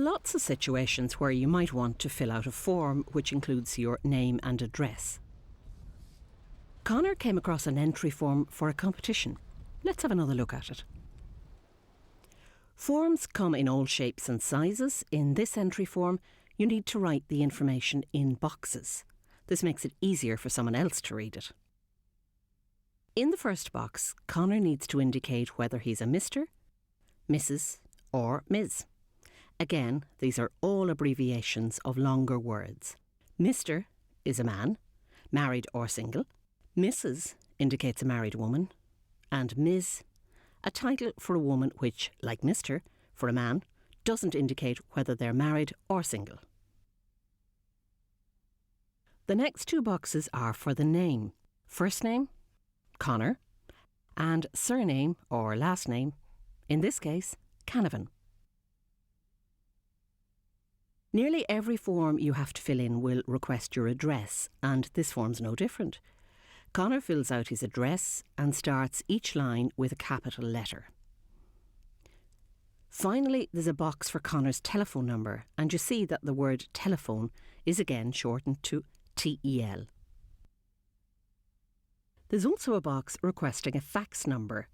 lots of situations where you might want to fill out a form which includes your name and address. Conor came across an entry form for a competition. Let's have another look at it. Forms come in all shapes and sizes. In this entry form, you need to write the information in boxes. This makes it easier for someone else to read it. In the first box, Conor needs to indicate whether he's a Mr., Mrs. or Ms. Again, these are all abbreviations of longer words. Mr. is a man, married or single. Mrs. indicates a married woman. And Ms., a title for a woman which, like Mr., for a man, doesn't indicate whether they're married or single. The next two boxes are for the name. First name, Conor, and surname or last name, in this case, Canavan. Nearly every form you have to fill in will request your address, and this form's no different. Conor fills out his address and starts each line with a capital letter. Finally, there's a box for Conor's telephone number, and you see that the word telephone is again shortened to TEL. There's also a box requesting a fax number.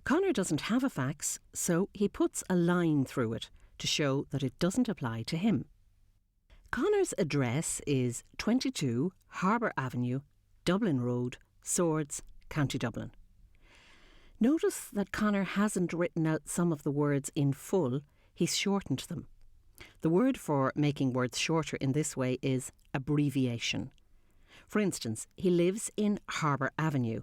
Conor doesn't have a fax, so he puts a line through it to show that it doesn't apply to him. Conor's address is 22 Harbour Avenue, Dublin Road, Swords, County Dublin. Notice that Conor hasn't written out some of the words in full, he's shortened them. The word for making words shorter in this way is abbreviation. For instance, he lives in Harbour Avenue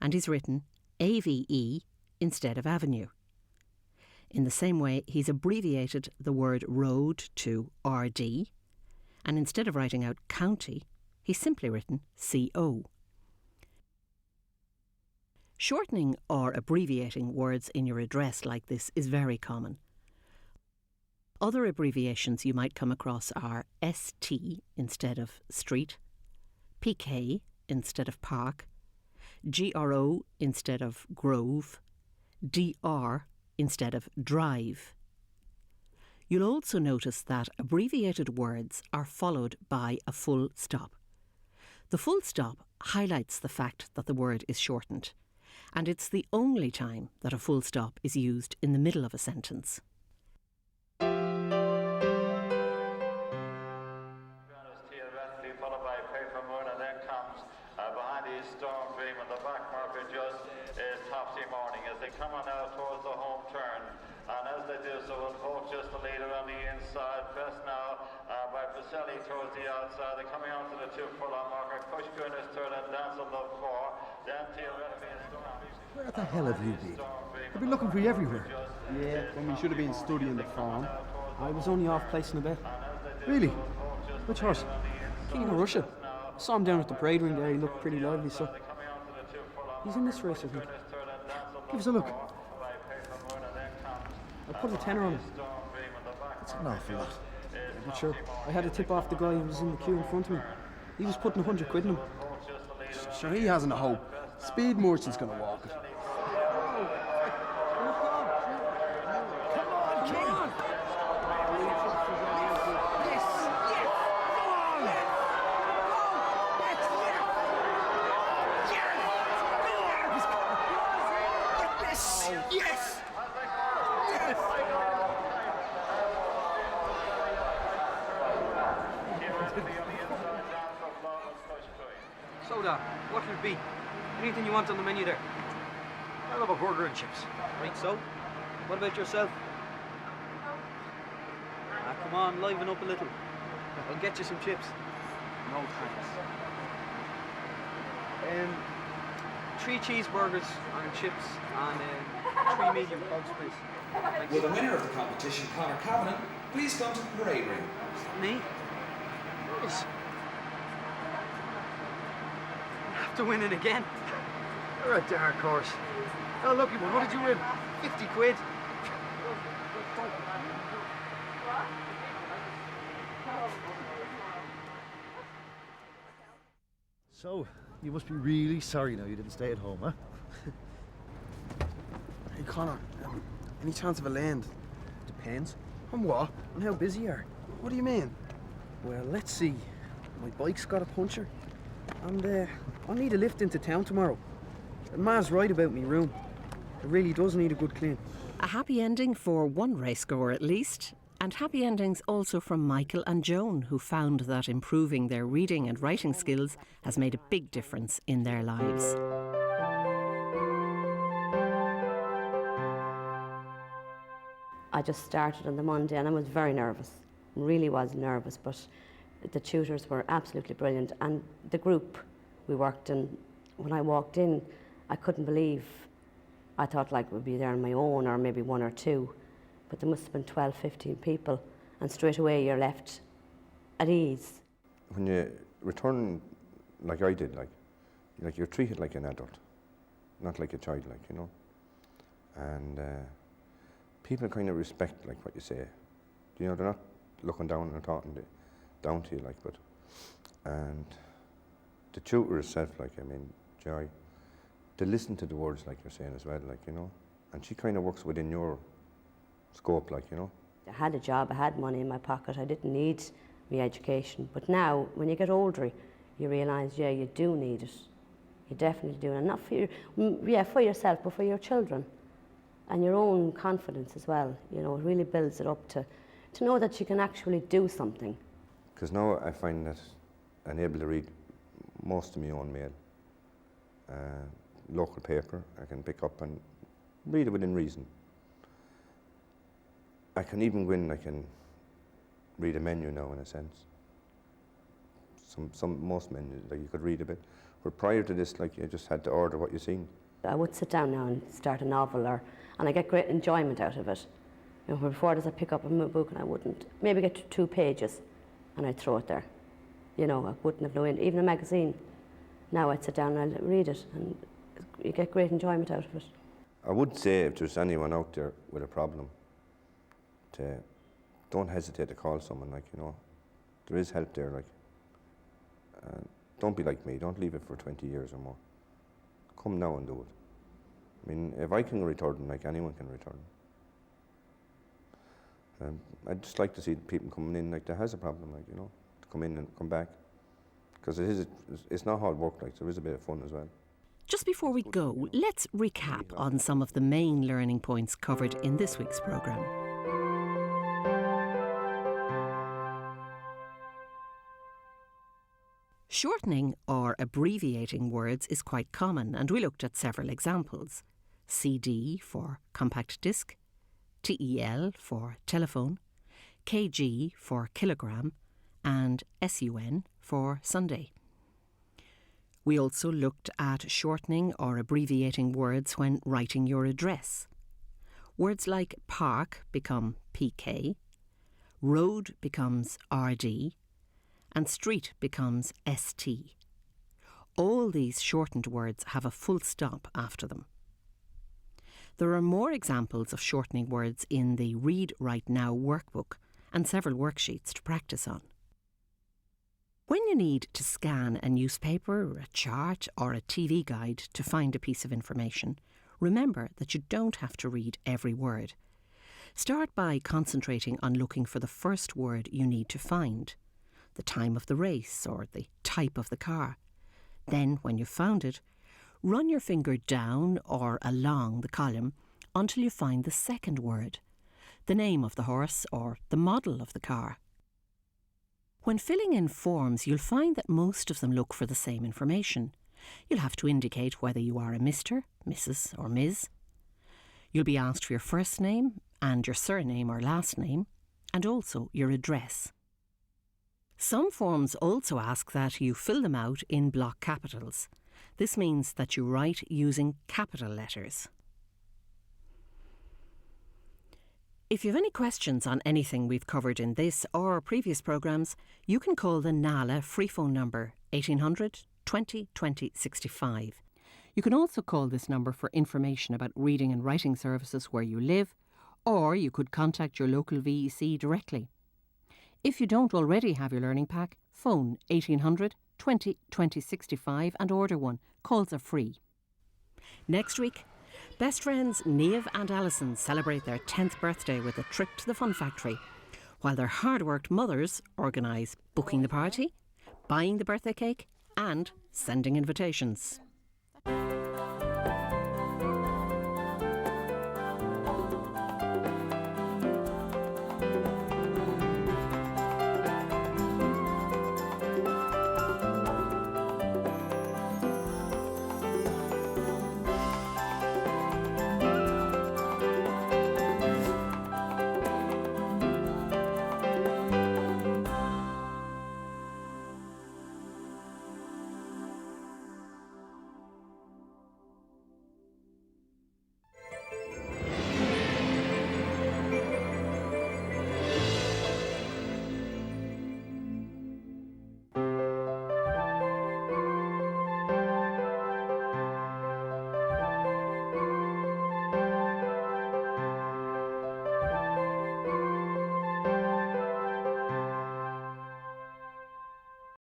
and he's written AVE instead of Avenue. In the same way, he's abbreviated the word road to RD, and instead of writing out county, he's simply written CO. Shortening or abbreviating words in your address like this is very common. Other abbreviations you might come across are ST instead of street, PK instead of park, GRO instead of grove, DR instead of drive. You'll also notice that abbreviated words are followed by a full stop. The full stop highlights the fact that the word is shortened, and it's the only time that a full stop is used in the middle of a sentence. Followed by Paper Moon, and then comes behind the Storm Dream, and the back marker just is Topsy Morning as they come on now towards the home turn. And as they do so, will vote just the leader on the inside. Pressed now by Pacelli towards the outside. They're coming on to the 2 furlong marker. Kushkun is third and Dance of Love 4. Then Theoretically and Storm Dream. Where the hell have you been? I've been looking for you everywhere. Yeah, when we should have been studying the farm. I was only off placing a bet. Really? Which horse? King of Russia. I saw him down at the parade ring there, he looked pretty lively, so... He's in this race, I think. Give us a look. I put a tenner on him. That's an awful lot. But sure, I had to tip off the guy who was in the queue in front of me. He was putting 100 quid in him. Sure, he hasn't a hope. Speed Merchant's gonna walk it. Soda, what will it be? Anything you want on the menu there? I'll have a burger and chips. Right, so? What about yourself? Ah, come on, liven up a little. I'll get you some chips. No thanks. 3 cheeseburgers and chips and 3 medium cogs, please. Thanks. Will the winner of the competition, Conor Cavanagh, please come to the parade ring? Me? Yes. After winning again. You're a dark horse. Oh, lucky one. What did you win? 50 quid. So, you must be really sorry now you didn't stay at home, huh? Hey, Conor, any chance of a land? Depends. And what? And how busy you are. What do you mean? Well, let's see. My bike's got a puncture. And I'll need a lift into town tomorrow. Ma's right about me room. It really does need a good clean. A happy ending for one racegoer at least. And happy endings also from Michael and Joan, who found that improving their reading and writing skills has made a big difference in their lives. I just started on the Monday and I was very nervous, really was nervous, but the tutors were absolutely brilliant, and the group we worked in, when I walked in, I couldn't believe. I thought like we'd be there on my own or maybe one or two, but there must have been 12, 15 people, and straight away you're left at ease. When you return like I did, like you're treated like an adult, not like a child, like, you know. And people kind of respect like what you say. You know, they're not looking down and talking down to you, like, but, and the tutor herself, like, I mean, Joy, they listen to the words like you're saying as well, like, you know, and she kind of works within your scope, like, you know. I had a job, I had money in my pocket, I didn't need my education, but now, when you get older, you realise, yeah, you do need it. You definitely do, and not for for yourself, but for your children, and your own confidence as well. You know, it really builds it up to know that you can actually do something. Because now I find that I'm able to read most of my own mail. Local paper, I can pick up and read it within reason. I can even go in, I can read a menu now in a sense. Most menus, like you could read a bit. But prior to this, like you just had to order what you seen. I would sit down now and start a novel, and I get great enjoyment out of it. You know, before this I pick up a book and I wouldn't maybe get to 2 pages and I'd throw it there. You know, I wouldn't have known, even a magazine. Now I'd sit down and I'd read it, and you get great enjoyment out of it. I would say if there's anyone out there with a problem, don't hesitate to call someone, like, you know. There is help there, like. Don't be like me, don't leave it for 20 years or more. Come now and do it. I mean, if I can return, like anyone can return. I'd just like to see people coming in like that has a problem, like, you know, to come in and come back. Because it's not hard work, like, there is a bit of fun as well. Just before we go, let's recap on some of the main learning points covered in this week's programme. Shortening or abbreviating words is quite common, and we looked at several examples. CD for compact disc, TEL for telephone, KG for kilogram, and SUN for Sunday. We also looked at shortening or abbreviating words when writing your address. Words like park become PK, road becomes RD, and street becomes ST. All these shortened words have a full stop after them. There are more examples of shortening words in the Read Write Now workbook and several worksheets to practice on. When you need to scan a newspaper, a chart or a TV guide to find a piece of information, remember that you don't have to read every word. Start by concentrating on looking for the first word you need to find, the time of the race or the type of the car. Then, when you've found it, run your finger down or along the column until you find the second word, the name of the horse or the model of the car. When filling in forms, you'll find that most of them look for the same information. You'll have to indicate whether you are a Mr., Mrs. or Ms. You'll be asked for your first name and your surname or last name, and also your address. Some forms also ask that you fill them out in block capitals. This means that you write using capital letters. If you have any questions on anything we've covered in this or previous programmes, you can call the NALA free phone number 1800 20 20 65. You can also call this number for information about reading and writing services where you live, or you could contact your local VEC directly. If you don't already have your learning pack, phone 1800 20 20 65 and order one. Calls are free. Next week, Best friends Niamh and Alison celebrate their 10th birthday with a trip to the Fun Factory, while their hard-worked mothers organise booking the party, buying the birthday cake and sending invitations.